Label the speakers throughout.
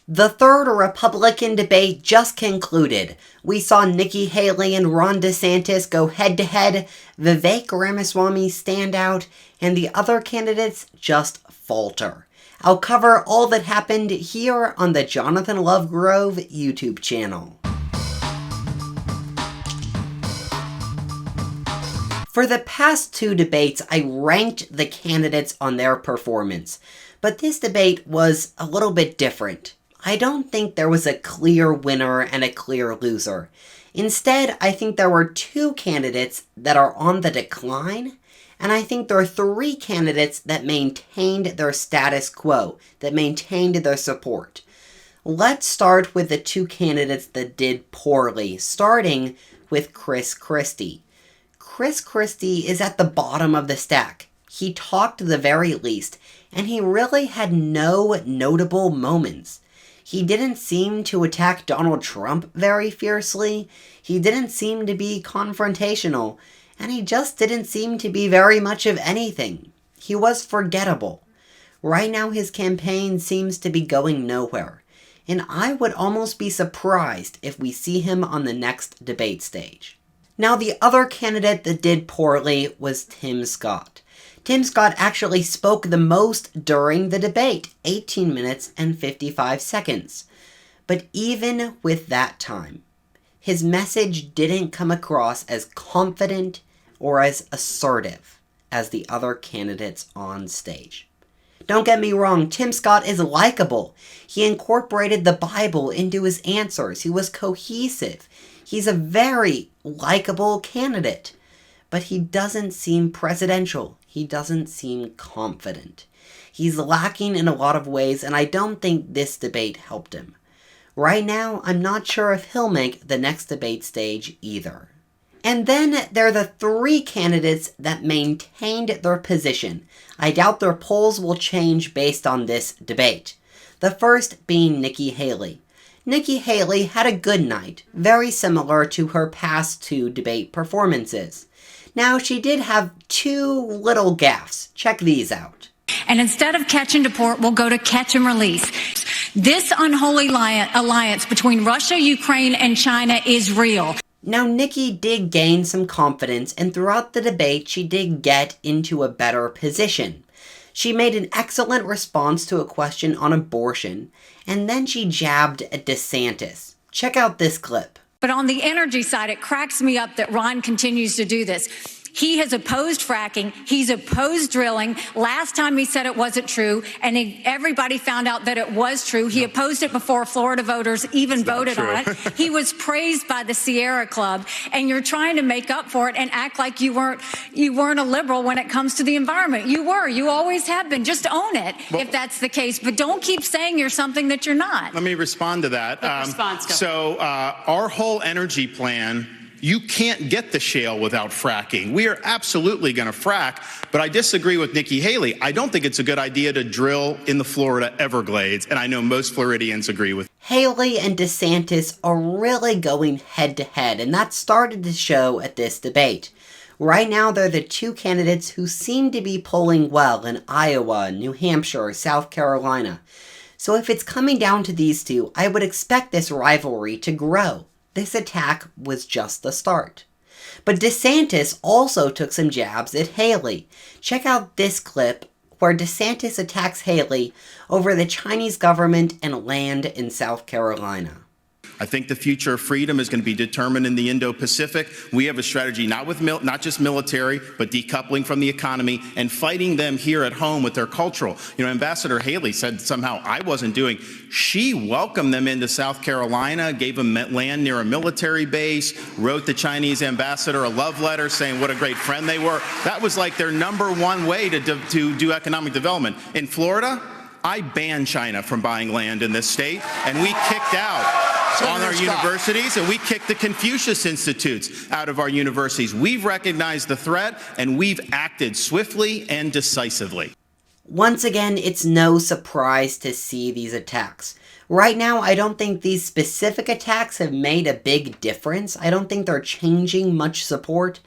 Speaker 1: The third Republican debate just concluded. We saw Nikki Haley and Ron DeSantis go head-to-head, Vivek Ramaswamy stand out, and the other candidates just falter. I'll cover all that happened here on the Jonathan Lovegrove YouTube channel. For the past two debates, I ranked the candidates on their performance, but this debate was a little bit different. I don't think there was a clear winner and a clear loser. Instead, I think there were two candidates that are on the decline, and I think there are three candidates that maintained their status quo, that maintained their support. Let's start with the two candidates that did poorly, starting with Chris Christie. Chris Christie is at the bottom of the stack. He talked the very least, and he really had no notable moments. He didn't seem to attack Donald Trump very fiercely, he didn't seem to be confrontational, and he just didn't seem to be very much of anything. He was forgettable. Right now his campaign seems to be going nowhere, and I would almost be surprised if we see him on the next debate stage. Now the other candidate that did poorly was Tim Scott. Tim Scott actually spoke the most during the debate, 18 minutes and 55 seconds. But even with that time, his message didn't come across as confident or as assertive as the other candidates on stage. Don't get me wrong, Tim Scott is likable. He incorporated the Bible into his answers. He was cohesive. He's a very likable candidate. But he doesn't seem presidential. He doesn't seem confident. He's lacking in a lot of ways, and I don't think this debate helped him. Right now, I'm not sure if he'll make the next debate stage either. And then there are the three candidates that maintained their position. I doubt their polls will change based on this debate. The first being Nikki Haley. Nikki Haley had a good night, very similar to her past two debate performances. Now, she did have two little gaffes. Check these out.
Speaker 2: And instead of catch and deport, we'll go to catch and release. This unholy alliance between Russia, Ukraine, and China is real.
Speaker 1: Now, Nikki did gain some confidence, and throughout the debate, she did get into a better position. She made an excellent response to a question on abortion, and then she jabbed at DeSantis. Check out this clip.
Speaker 2: But on the energy side, it cracks me up that Ron continues to do this. He has opposed fracking. He's opposed drilling. Last time he said it wasn't true, and everybody found out that it was true. He opposed it before Florida voters even voted on it. He was praised by the Sierra Club, and you're trying to make up for it and act like you weren't a liberal when it comes to the environment. You were. You always have been. Just own it if that's the case. But don't keep saying you're something that you're not.
Speaker 3: Let me respond to that. Our whole energy plan, you can't get the shale without fracking. We are absolutely going to frack, but I disagree with Nikki Haley. I don't think it's a good idea to drill in the Florida Everglades, and I know most Floridians agree with
Speaker 1: Haley and DeSantis are really going head-to-head, and that started to show at this debate. Right now, they're the two candidates who seem to be polling well in Iowa, New Hampshire, South Carolina. So if it's coming down to these two, I would expect this rivalry to grow. This attack was just the start. But DeSantis also took some jabs at Haley. Check out this clip where DeSantis attacks Haley over the Chinese government and land in South Carolina.
Speaker 3: I think the future of freedom is going to be determined in the Indo-Pacific. We have a strategy not just military, but decoupling from the economy and fighting them here at home with their cultural. Ambassador Haley said somehow I wasn't doing. She welcomed them into South Carolina, gave them land near a military base, wrote the Chinese ambassador a love letter saying what a great friend they were. That was like their number one way to do economic development. In Florida, I banned China from buying land in this state, and we kicked out on our universities, and we kicked the Confucius Institutes out of our universities. We've recognized the threat, and we've acted swiftly and decisively.
Speaker 1: Once again, it's no surprise to see these attacks. Right now, I don't think these specific attacks have made a big difference. I don't think they're changing much support,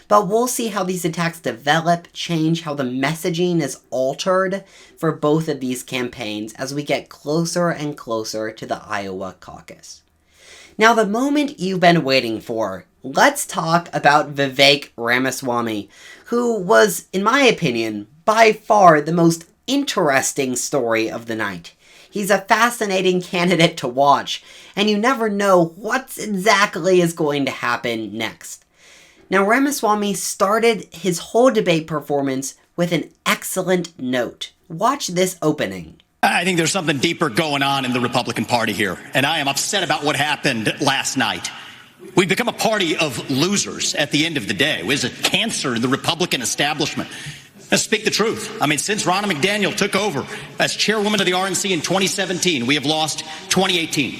Speaker 1: but we'll see how these attacks develop, change, how the messaging is altered for both of these campaigns as we get closer and closer to the Iowa caucus. Now, the moment you've been waiting for, let's talk about Vivek Ramaswamy, who was, in my opinion, by far the most interesting story of the night. He's a fascinating candidate to watch, and you never know what exactly is going to happen next. Now, Ramaswamy started his whole debate performance with an excellent note. Watch this opening.
Speaker 4: I think there's something deeper going on in the Republican Party here, and I am upset about what happened last night. We've become a party of losers at the end of the day. It was a cancer in the Republican establishment. Let's speak the truth. I mean, since Ronna McDaniel took over as chairwoman of the RNC in 2017, we have lost 2018,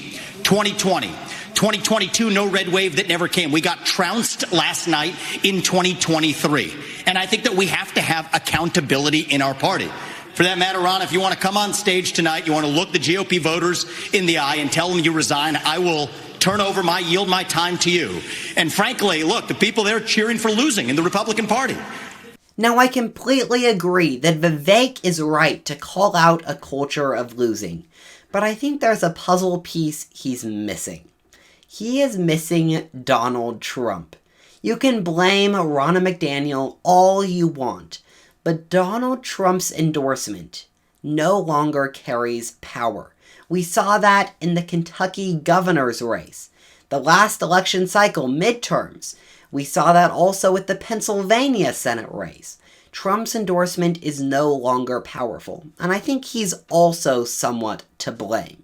Speaker 4: 2020, 2022, no red wave that never came. We got trounced last night in 2023. And I think that we have to have accountability in our party. For that matter, Ron, if you want to come on stage tonight, you want to look the GOP voters in the eye and tell them you resign, I will yield my time to you. And frankly, look, the people there cheering for losing in the Republican Party.
Speaker 1: Now, I completely agree that Vivek is right to call out a culture of losing, but I think there's a puzzle piece he's missing. He is missing Donald Trump. You can blame Ronna McDaniel all you want, but Donald Trump's endorsement no longer carries power. We saw that in the Kentucky governor's race, the last election cycle, midterms. We saw that also with the Pennsylvania Senate race. Trump's endorsement is no longer powerful, and I think he's also somewhat to blame.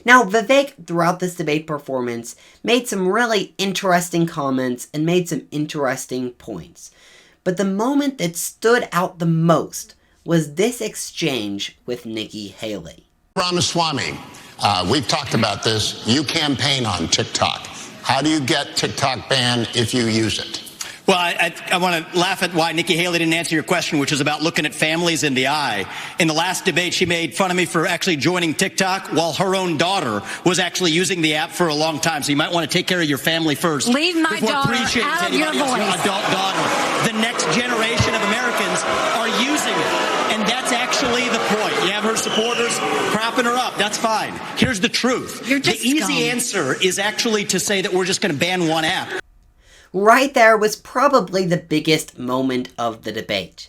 Speaker 1: Now, Vivek, throughout this debate performance, made some really interesting comments and made some interesting points. But the moment that stood out the most was this exchange with Nikki Haley.
Speaker 5: Ramaswamy, we've talked about this. You campaign on TikTok. How do you get TikTok banned if you use it?
Speaker 4: Well, I want to laugh at why Nikki Haley didn't answer your question, which is about looking at families in the eye. In the last debate, she made fun of me for actually joining TikTok while her own daughter was actually using the app for a long time. So you might want to take care of your family first.
Speaker 2: Leave my daughter out of your voice.
Speaker 4: Adult daughter. The next generation of Americans are using it. And that's actually the point. You have her supporters propping her up. That's fine. Here's the truth. The easy answer is actually to say that we're just going to ban one app.
Speaker 1: Right there was probably the biggest moment of the debate.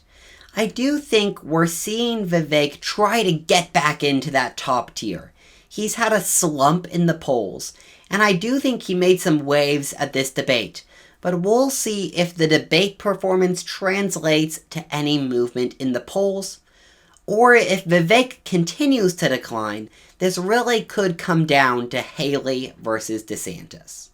Speaker 1: I do think we're seeing Vivek try to get back into that top tier. He's had a slump in the polls, and I do think he made some waves at this debate, but we'll see if the debate performance translates to any movement in the polls, or if Vivek continues to decline, this really could come down to Haley versus DeSantis.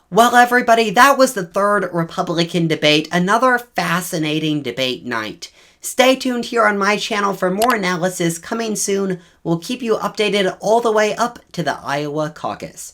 Speaker 1: Well, everybody, that was the third Republican debate, another fascinating debate night. Stay tuned here on my channel for more analysis coming soon. We'll keep you updated all the way up to the Iowa caucus.